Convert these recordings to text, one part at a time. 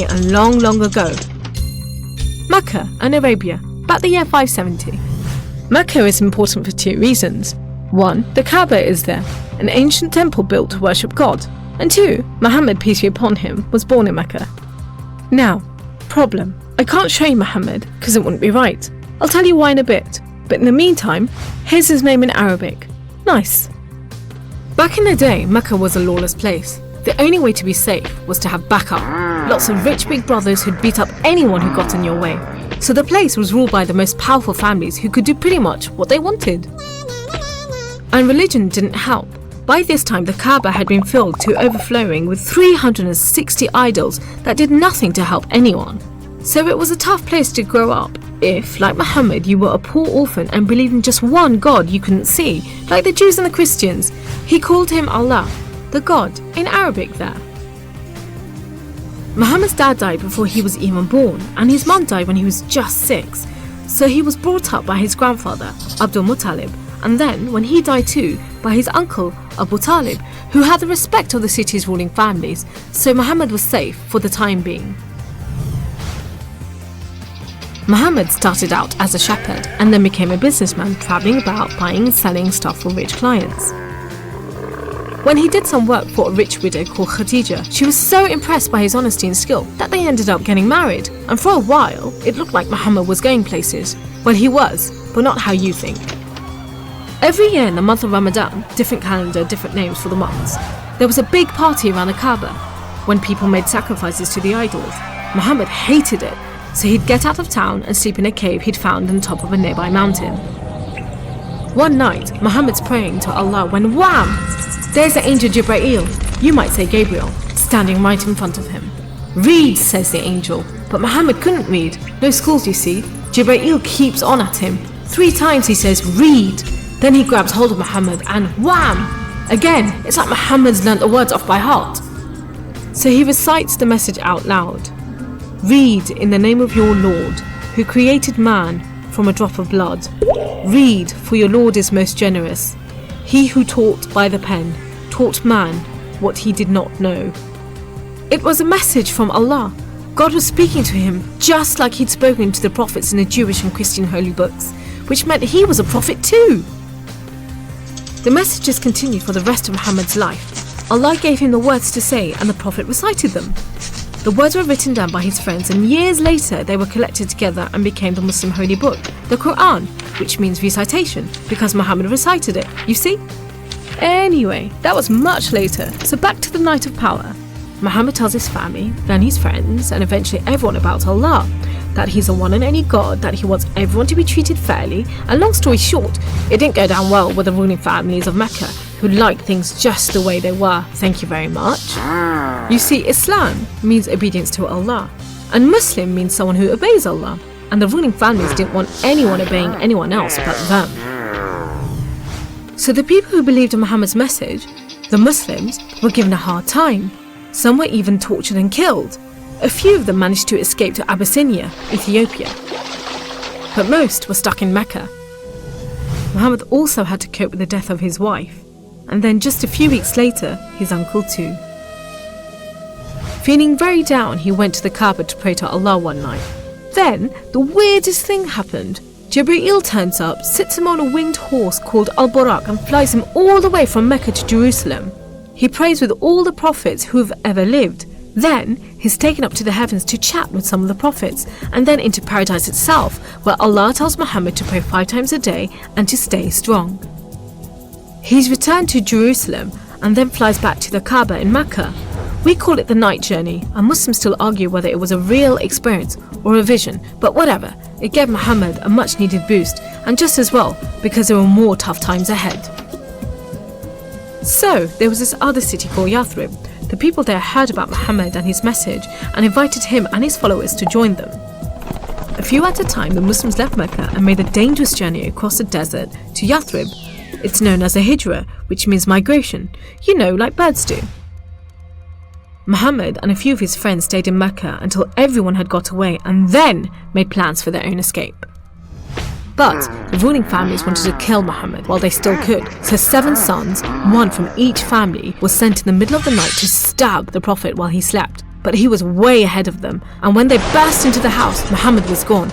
and long, long ago. Mecca and Arabia, about the year 570. Mecca is important for two reasons. One, the Kaaba is there, an ancient temple built to worship God. And two, Muhammad, peace be upon him, was born in Mecca. Now, problem. I can't show you Muhammad because it wouldn't be right. I'll tell you why in a bit. But in the meantime, here's his name in Arabic. Nice. Back in the day, Mecca was a lawless place. The only way to be safe was to have backup. Lots of rich big brothers who'd beat up anyone who got in your way. So the place was ruled by the most powerful families who could do pretty much what they wanted. And religion didn't help. By this time, the Kaaba had been filled to overflowing with 360 idols that did nothing to help anyone. So it was a tough place to grow up if, like Muhammad, you were a poor orphan and believed in just one God you couldn't see, like the Jews and the Christians. He called him Allah, the God, in Arabic there. Muhammad's dad died before he was even born, and his mum died when he was just 6. So he was brought up by his grandfather, Abdul Muttalib, and then, when he died too, by his uncle, Abu Talib, who had the respect of the city's ruling families, so Muhammad was safe for the time being. Muhammad started out as a shepherd and then became a businessman, travelling about buying and selling stuff for rich clients. When he did some work for a rich widow called Khadija, she was so impressed by his honesty and skill that they ended up getting married, and for a while it looked like Muhammad was going places. Well, he was, but not how you think. Every year in the month of Ramadan, different calendar, different names for the months, there was a big party around the Kaaba when people made sacrifices to the idols. Muhammad hated it, so he'd get out of town and sleep in a cave he'd found on top of a nearby mountain. One night, Muhammad's praying to Allah when wham! There's the angel Jibreel, you might say Gabriel, standing right in front of him. Read, says the angel, but Muhammad couldn't read. No schools, you see. Jibreel keeps on at him. 3 times he says, read. Then he grabs hold of Muhammad and wham! Again, it's like Muhammad's learnt the words off by heart. So he recites the message out loud. Read in the name of your Lord, who created man from a drop of blood. Read, for your Lord is most generous. He who taught by the pen, taught man what he did not know. It was a message from Allah. God was speaking to him just like he'd spoken to the prophets in the Jewish and Christian holy books, which meant he was a prophet too. The messages continued for the rest of Muhammad's life. Allah gave him the words to say and the prophet recited them. The words were written down by his friends, and years later they were collected together and became the Muslim holy book, the Quran, which means recitation, because Muhammad recited it, you see? Anyway, that was much later, so back to the night of power. Muhammad tells his family, then his friends, and eventually everyone about Allah, that he's the one and only God, that he wants everyone to be treated fairly, and long story short, it didn't go down well with the ruling families of Mecca, who liked things just the way they were, thank you very much. You see, Islam means obedience to Allah, and Muslim means someone who obeys Allah, and the ruling families didn't want anyone obeying anyone else but them. So the people who believed in Muhammad's message, the Muslims, were given a hard time. Some were even tortured and killed. A few of them managed to escape to Abyssinia, Ethiopia, but most were stuck in Mecca. Muhammad also had to cope with the death of his wife, and then just a few weeks later, his uncle too. Feeling very down, he went to the Kaaba to pray to Allah one night. Then, the weirdest thing happened. Jibreel turns up, sits him on a winged horse called Al-Buraq and flies him all the way from Mecca to Jerusalem. He prays with all the prophets who have ever lived. Then, he's taken up to the heavens to chat with some of the prophets, and then into paradise itself, where Allah tells Muhammad to pray 5 times a day and to stay strong. He's returned to Jerusalem and then flies back to the Kaaba in Mecca. We call it the night journey, and Muslims still argue whether it was a real experience or a vision, but whatever, it gave Muhammad a much needed boost, and just as well, because there were more tough times ahead. So, there was this other city called Yathrib. The people there heard about Muhammad and his message and invited him and his followers to join them. A few at a time, the Muslims left Mecca and made a dangerous journey across the desert to Yathrib. It's known as a hijra, which means migration, you know, like birds do. Muhammad and a few of his friends stayed in Mecca until everyone had got away and then made plans for their own escape. But the ruling families wanted to kill Muhammad while they still could, so 7 sons, one from each family, was sent in the middle of the night to stab the Prophet while he slept. but he was way ahead of them, and when they burst into the house, Muhammad was gone.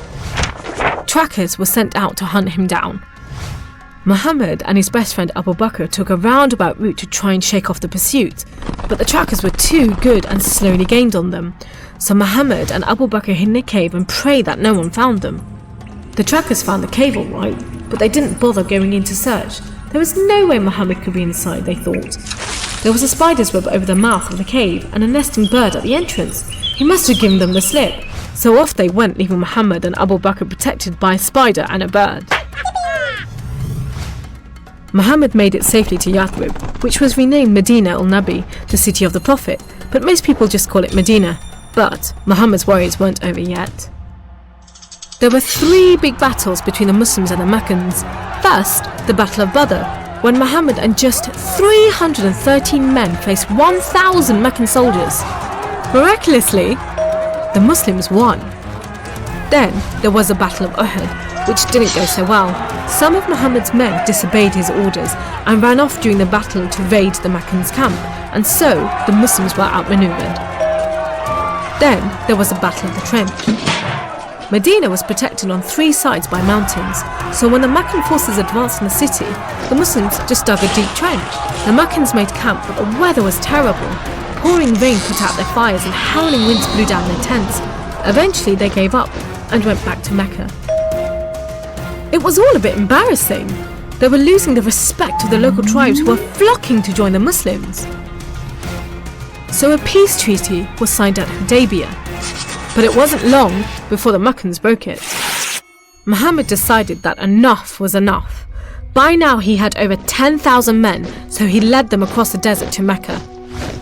Trackers were sent out to hunt him down. Muhammad and his best friend Abu Bakr took a roundabout route to try and shake off the pursuit, but the trackers were too good and slowly gained on them. So Muhammad and Abu Bakr hid in a cave and prayed that no one found them. The trackers found the cave all right, but they didn't bother going in to search. There was no way Muhammad could be inside, they thought. There was a spider's web over the mouth of the cave and a nesting bird at the entrance. He must have given them the slip. So off they went, leaving Muhammad and Abu Bakr protected by a spider and a bird. Muhammad made it safely to Yathrib, which was renamed Medina al-Nabi, the city of the Prophet, but most people just call it Medina. But Muhammad's worries weren't over yet. There were 3 big battles between the Muslims and the Meccans. First, the Battle of Badr, when Muhammad and just 313 men faced 1,000 Meccan soldiers. Miraculously, the Muslims won. Then there was the Battle of Uhud, which didn't go so well. Some of Muhammad's men disobeyed his orders and ran off during the battle to raid the Meccans' camp, and so the Muslims were outmaneuvered. Then there was the Battle of the Trench. Medina was protected on 3 sides by mountains, so when the Meccan forces advanced in the city, the Muslims just dug a deep trench. The Meccans made camp, but the weather was terrible. Pouring rain put out their fires and howling winds blew down their tents. Eventually they gave up and went back to Mecca. It was all a bit embarrassing. They were losing the respect of the local tribes who were flocking to join the Muslims. So a peace treaty was signed at Hudaybiyah, but it wasn't long before the Meccans broke it. Muhammad decided that enough was enough. By now he had over 10,000 men, so he led them across the desert to Mecca.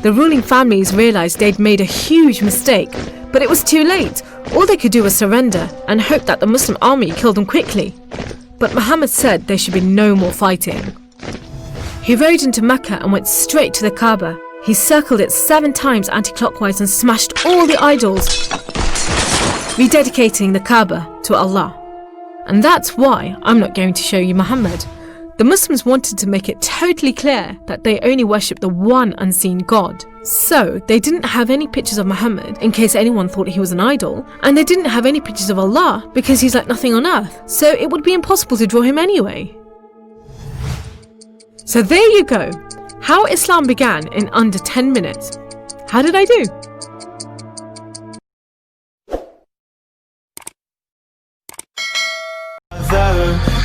The ruling families realized they'd made a huge mistake, but it was too late. All they could do was surrender and hope that the Muslim army killed them quickly. But Muhammad said there should be no more fighting. He rode into Mecca and went straight to the Kaaba. He circled it 7 times anti-clockwise and smashed all the idols, rededicating the Kaaba to Allah. And that's why I'm not going to show you Muhammad. The Muslims wanted to make it totally clear that they only worship the one unseen God. So they didn't have any pictures of Muhammad in case anyone thought he was an idol, and they didn't have any pictures of Allah because he's like nothing on earth, so it would be impossible to draw him anyway. So there you go, how Islam began in under 10 minutes. How did I do?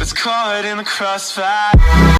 It's caught in the crossfire.